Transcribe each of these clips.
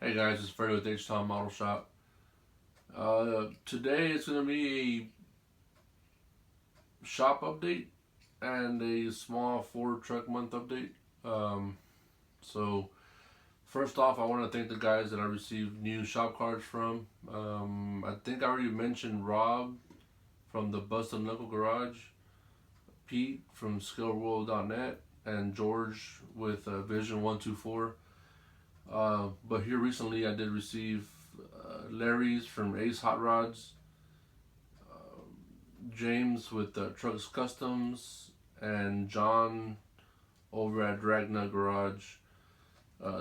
Hey guys, it's Freddie with H-Town Model Shop. Today it's going to be a shop update and a small Ford truck month update. Um, so first off, I want to thank the guys that I received new shop cards from. I think I already mentioned Rob from the Busted Knuckle Garage, Pete from SkillWorld.net, and George with Vision 124. But here recently, I did receive Larry's from Ace Hot Rods, James with Trucks Customs, and John over at Dragna Garage.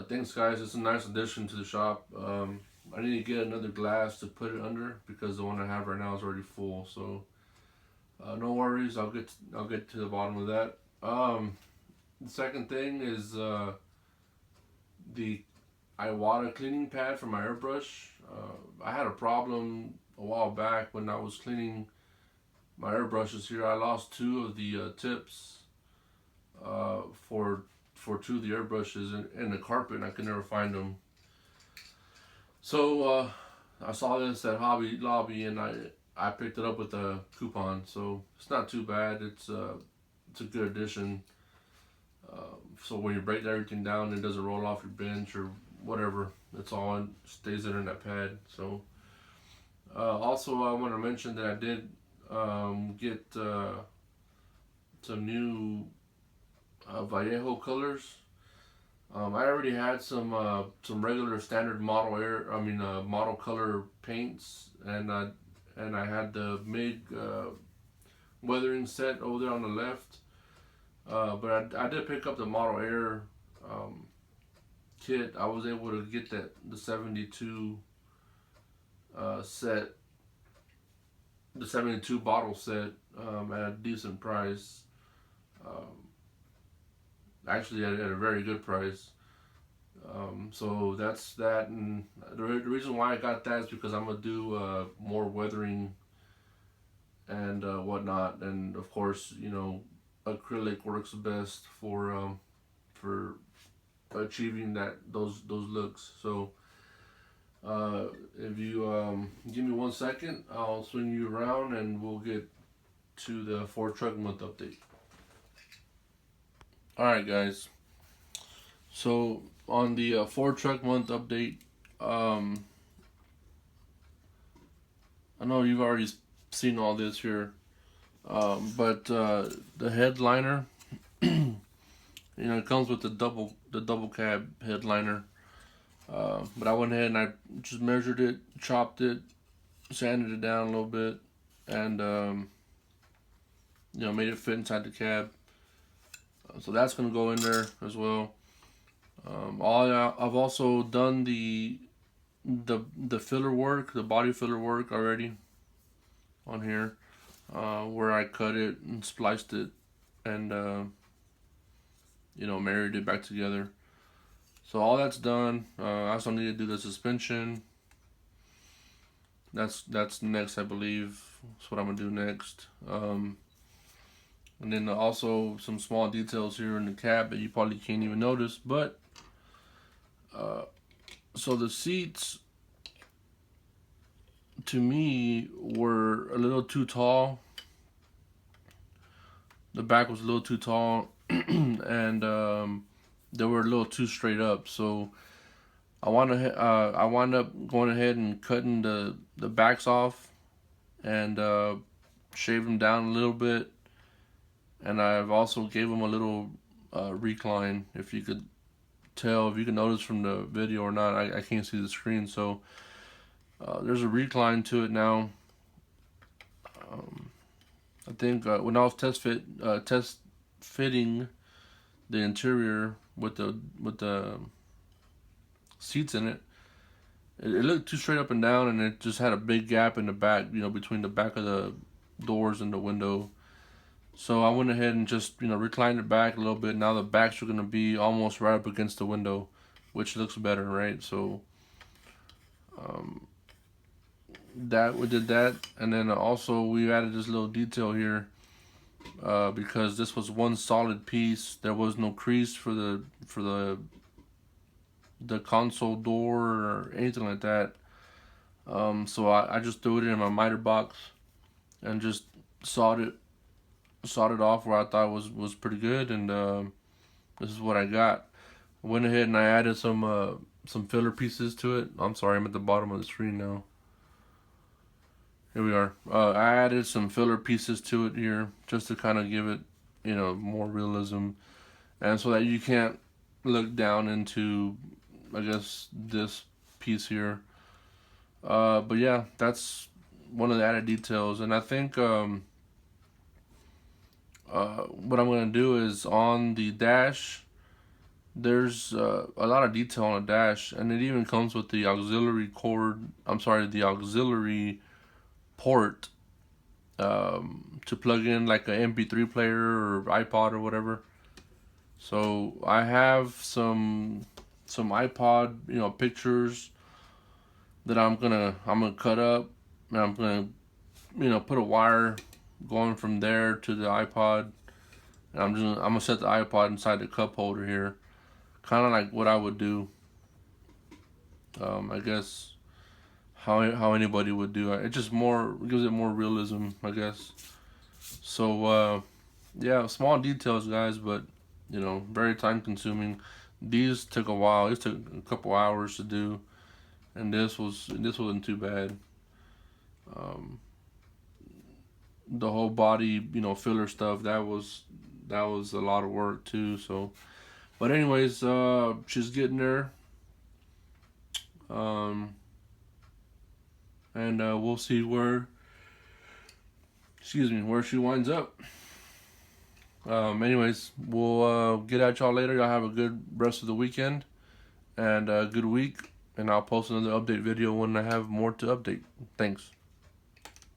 Thanks, guys. It's a nice addition to the shop. I need to get another glass to put it under because the one I have right now is already full. So no worries. I'll get to the bottom of that. The second thing is the Iwata cleaning pad for my airbrush. I had a problem a while back when I was cleaning my airbrushes here. I lost two of the tips uh, for for two of the airbrushes in the carpet, and I could never find them. So I saw this at Hobby Lobby, and I picked it up with a coupon. So it's not too bad. It's a good addition. So when you break everything down, it doesn't roll off your bench or whatever. It's all stays in that pad. So also I want to mention that I did get some new Vallejo colors. I already had some regular standard model model color paints, and I had the MIG weathering set over there on the left. But I did pick up the Model Air um, kit. I was able to get the 72 set, the 72 bottle set at a decent price. Um, Actually, at a very good price. So that's that, and the reason why I got that is because I'm gonna do more weathering and whatnot, and of course, acrylic works best for achieving those looks. So if you give me 1 second, I'll swing you around, and we'll get to the Ford Truck Month update. All right, guys. So on the Ford Truck Month update, um, I know you've already seen all this here, but the headliner, it comes with the double cab headliner. But I went ahead and I just measured it, chopped it, sanded it down a little bit, and made it fit inside the cab. So that's gonna go in there as well. I've also done the filler work, the body filler work already on here, where I cut it and spliced it and married it back together. So all that's done. I also need to do the suspension. That's next, I believe. That's what I'm gonna do next. And then also some small details here in the cab that you probably can't even notice. But so the seats to me were a little too tall. The back was a little too tall, and they were a little too straight up. So I wound up going ahead and cutting the backs off and shaved them down a little bit. And I've also gave them a little recline. If you could tell, if you can notice from the video or not, I can't see the screen. So there's a recline to it now. I think when I was test fitting the interior with the seats in it, it looked too straight up and down, and it just had a big gap in the back, between the back of the doors and the window. So I went ahead and just reclined it back a little bit. Now the backs are gonna be almost right up against the window, which looks better, right? So that we did that, and then also we added this little detail here because this was one solid piece. There was no crease for the the console door or anything like that. So I just threw it in my miter box and just sawed it off where I thought was pretty good, and this is what I got. I went ahead and I added some filler pieces to it. I'm sorry, I'm at the bottom of the screen now. Here we are. I added some filler pieces to it here just to kind of give it, more realism, and so that you can't look down into, I guess, this piece here. But yeah, that's one of the added details, and I think what I'm gonna do is on the dash. There's a lot of detail on the dash, and it even comes with the auxiliary cord. I'm sorry, the auxiliary port to plug in like an MP3 player or iPod or whatever. So I have some iPod, pictures that I'm gonna cut up, and I'm gonna put a wire going from there to the iPod, and I'm gonna set the iPod inside the cup holder here, kind of like what I would do. I guess how anybody would do it. It just gives it more realism, I guess. So yeah, small details, guys, but very time consuming. These took a while. It took a couple hours to do, and this wasn't too bad. Um, the whole body, filler stuff, that was a lot of work too. So, but anyways, she's getting there. And we'll see where she winds up. Anyways, we'll get at y'all later. Y'all have a good rest of the weekend and a good week. And I'll post another update video when I have more to update. Thanks.